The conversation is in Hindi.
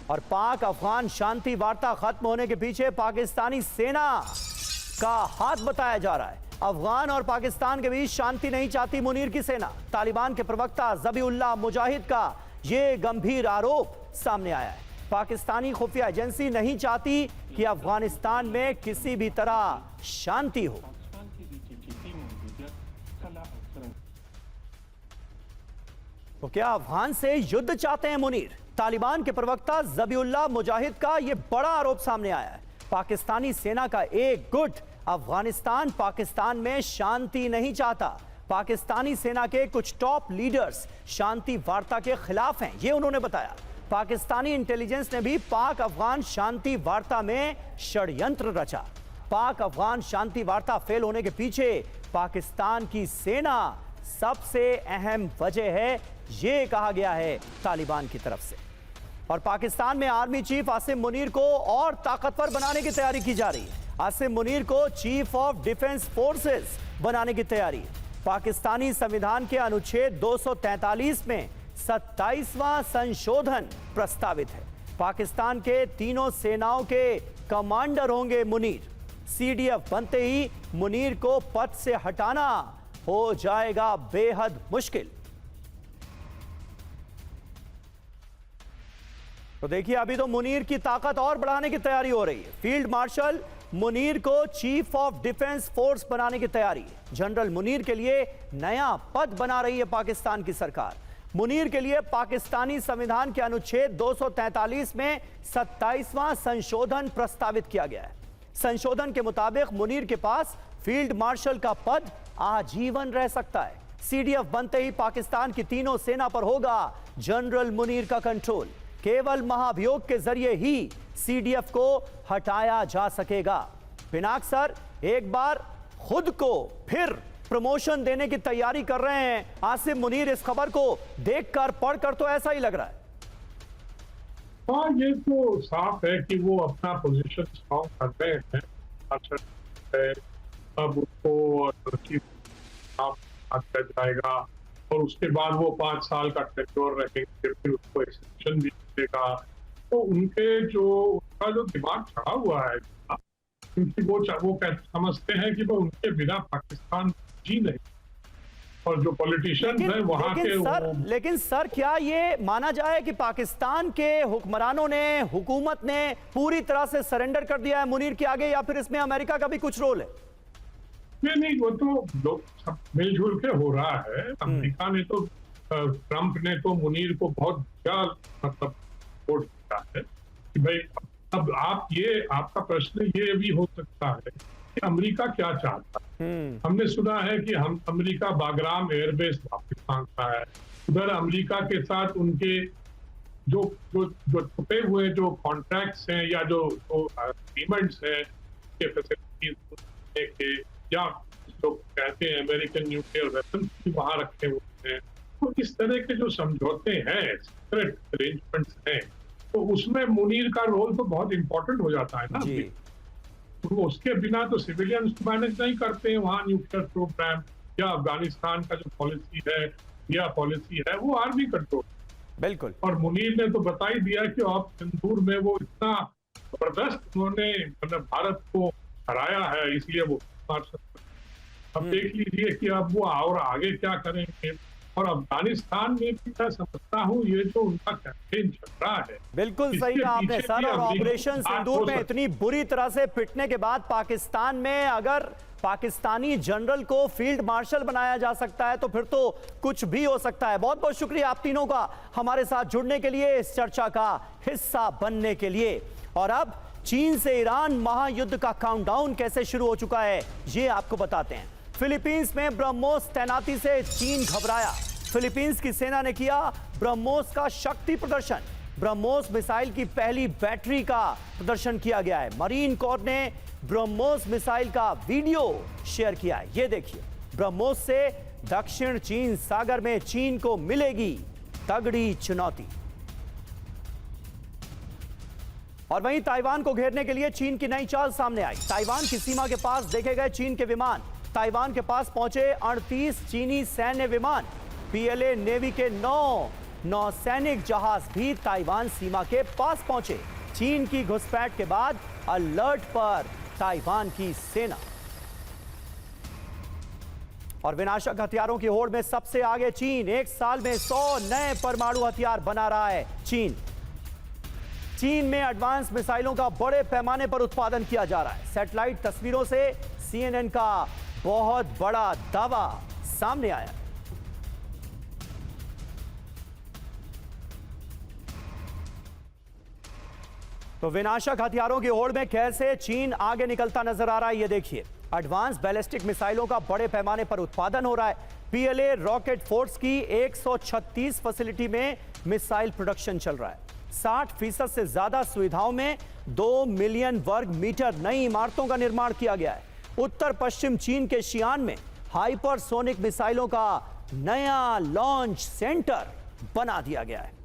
और पाक अफगान शांति वार्ता खत्म होने के पीछे पाकिस्तानी सेना का हाथ बताया जा रहा है। अफगान और पाकिस्तान के बीच शांति नहीं चाहती मुनीर की सेना। तालिबान के प्रवक्ता ज़बीउल्लाह मुजाहिद का यह गंभीर आरोप सामने आया है। पाकिस्तानी खुफिया एजेंसी नहीं चाहती कि अफगानिस्तान में किसी भी तरह शांति हो। तो क्या अफगान से युद्ध चाहते हैं मुनीर? तालिबान के प्रवक्ता ज़बीउल्लाह मुजाहिद का यह बड़ा आरोप सामने आया है। पाकिस्तानी सेना का एक गुट अफगानिस्तान पाकिस्तान में शांति नहीं चाहता। पाकिस्तानी सेना के कुछ टॉप लीडर्स शांति वार्ता के खिलाफ हैं, यह उन्होंने बताया। पाकिस्तानी इंटेलिजेंस ने भी पाक अफगान शांति वार्ता में षड्यंत्र रचा। पाक अफगान शांति वार्ता फेल होने के पीछे पाकिस्तान की सेना सबसे अहम वजह है, यह कहा गया है तालिबान की तरफ से। और पाकिस्तान में आर्मी चीफ आसिम मुनीर को और ताकतवर बनाने की तैयारी की जा रही है। आसिम मुनीर को चीफ ऑफ डिफेंस फोर्सेस बनाने की तैयारी। पाकिस्तानी संविधान के अनुच्छेद 243 में 27वां संशोधन प्रस्तावित है। पाकिस्तान के तीनों सेनाओं के कमांडर होंगे मुनीर। सीडीएफ बनते ही मुनीर को पद से हटाना हो जाएगा बेहद मुश्किल। तो देखिए, अभी तो मुनीर की ताकत और बढ़ाने की तैयारी हो रही है। फील्ड मार्शल मुनीर को चीफ ऑफ डिफेंस फोर्स बनाने की तैयारी। जनरल मुनीर के लिए नया पद बना रही है पाकिस्तान की सरकार। मुनीर के लिए पाकिस्तानी संविधान के अनुच्छेद 243 में 27वां संशोधन प्रस्तावित किया गया है। संशोधन के मुताबिक मुनीर के पास फील्ड मार्शल का पद आजीवन रह सकता है। सीडीएफ बनते ही पाकिस्तान की तीनों सेना पर होगा जनरल मुनीर का कंट्रोल। केवल महाभियोग के जरिए ही सीडीएफ को हटाया जा सकेगा। पिनाक सर एक बार खुद को फिर प्रमोशन देने की तैयारी कर रहे हैं आसिम मुनीर। इस खबर को देखकर पढ़कर तो ऐसा ही लग रहा है। हाँ, ये तो साफ है कि वो अपना पोजीशन स्ट्रॉन्ग कर रहे हैं। अब उसको जाएगा और उसके बाद वो 5 साल का टेन्योर रहेंगे, फिर उसको एक्सटेंशन भी मिलेगा। तो उनका जो दिमाग चढ़ा हुआ है, क्योंकि वो समझते हैं कि वो उनके बिना पाकिस्तान जी नहीं। और जो पॉलिटिशियंस हैं वहां के लेकिन सर क्या ये माना जाए कि पाकिस्तान के हुक्मरानों ने, हुकूमत ने पूरी तरह से सरेंडर कर दिया है मुनीर के आगे, या फिर इसमें अमेरिका का भी कुछ रोल है? नहीं, वो तो लोग सब मिलजुल के हो रहा है। अमेरिका ने तो, ट्रंप ने तो मुनीर को बहुत क्या मतलब सपोर्ट किया है कि भाई अब आपका प्रश्न ये भी हो सकता है कि अमेरिका क्या चाहता है। हमने सुना है कि अमेरिका बागराम एयरबेस वापस मांगता है। उधर अमेरिका के साथ उनके जो छुपे हुए जो कॉन्ट्रैक्ट्स हैं या जो एग्रीमेंट्स हैं के फैसिलिटीज के, या जो कहते हैं अमेरिकन न्यूक्लियर वेपन्स भी वहां रखे हुए हैं। तो इस तरह के जो समझौते हैं, सीक्रेट अरेंजमेंट्स हैं, तो उसमें मुनीर का रोल तो बहुत इंपॉर्टेंट हो जाता है ना। तो उसके बिना तो सिविलियंस मैनेज नहीं करते हैं वहाँ न्यूक्लियर प्रोग्राम, या अफगानिस्तान का जो पॉलिसी है या पॉलिसी है वो आर्मी कंट्रोल। बिल्कुल। और मुनीर ने तो बता ही दिया कि अब सिंदूर में वो इतना जबरदस्त उन्होंने मतलब भारत को हराया है, इसलिए वो अब देख लीजिए कि अब वो और आगे क्या करेंगे। और अफगानिस्तान में भी मैं समझता हूँ ये जो उनका कैंपेन चल रहा है, बिल्कुल सही कहा आपने सर। और ऑपरेशन सिंदूर में इतनी बुरी तरह से पिटने के बाद पाकिस्तान में अगर पाकिस्तानी जनरल को फील्ड मार्शल बनाया जा सकता है तो फिर तो कुछ भी हो सकता है। बहुत बहुत शुक्रिया आप तीनों का हमारे साथ जुड़ने के लिए, इस चर्चा का हिस्सा बनने के लिए। और अब चीन से ईरान महायुद्ध का काउंटडाउन कैसे शुरू हो चुका है ये आपको बताते हैं। फिलीपींस में ब्रह्मोस तैनाती से चीन घबराया। फिलीपींस की सेना ने किया ब्रह्मोस का शक्ति प्रदर्शन। ब्रह्मोस मिसाइल की पहली बैटरी का प्रदर्शन किया गया है। मरीन कोर ने ब्रह्मोस मिसाइल का वीडियो शेयर किया है। ये देखिए, ब्रह्मोस से दक्षिण चीन सागर में चीन को मिलेगी तगड़ी चुनौती। और वहीं ताइवान को घेरने के लिए चीन की नई चाल सामने आई। ताइवान की सीमा के पास देखे गए चीन के विमान। ताइवान के पास पहुंचे 38 चीनी सैन्य विमान। पीएलए नेवी के 9 नौसैनिक जहाज भी ताइवान सीमा के पास पहुंचे। चीन की घुसपैठ के बाद अलर्ट पर ताइवान की सेना। और विनाशक हथियारों की होड़ में सबसे आगे चीन। एक साल में 100 नए परमाणु हथियार बना रहा है चीन। चीन में एडवांस मिसाइलों का बड़े पैमाने पर उत्पादन किया जा रहा है। सैटेलाइट तस्वीरों से CNN का बहुत बड़ा दावा सामने आया। तो विनाशक हथियारों की होड़ में कैसे चीन आगे निकलता नजर आ रहा है, ये देखिए। एडवांस बैलिस्टिक मिसाइलों का बड़े पैमाने पर उत्पादन हो रहा है। PLA रॉकेट फोर्स की 136 फैसिलिटी में मिसाइल प्रोडक्शन चल रहा है। 60% से ज्यादा सुविधाओं में 2 मिलियन वर्ग मीटर नई इमारतों का निर्माण किया गया है। उत्तर पश्चिम चीन के शियान में हाइपरसोनिक मिसाइलों का नया लॉन्च सेंटर बना दिया गया है।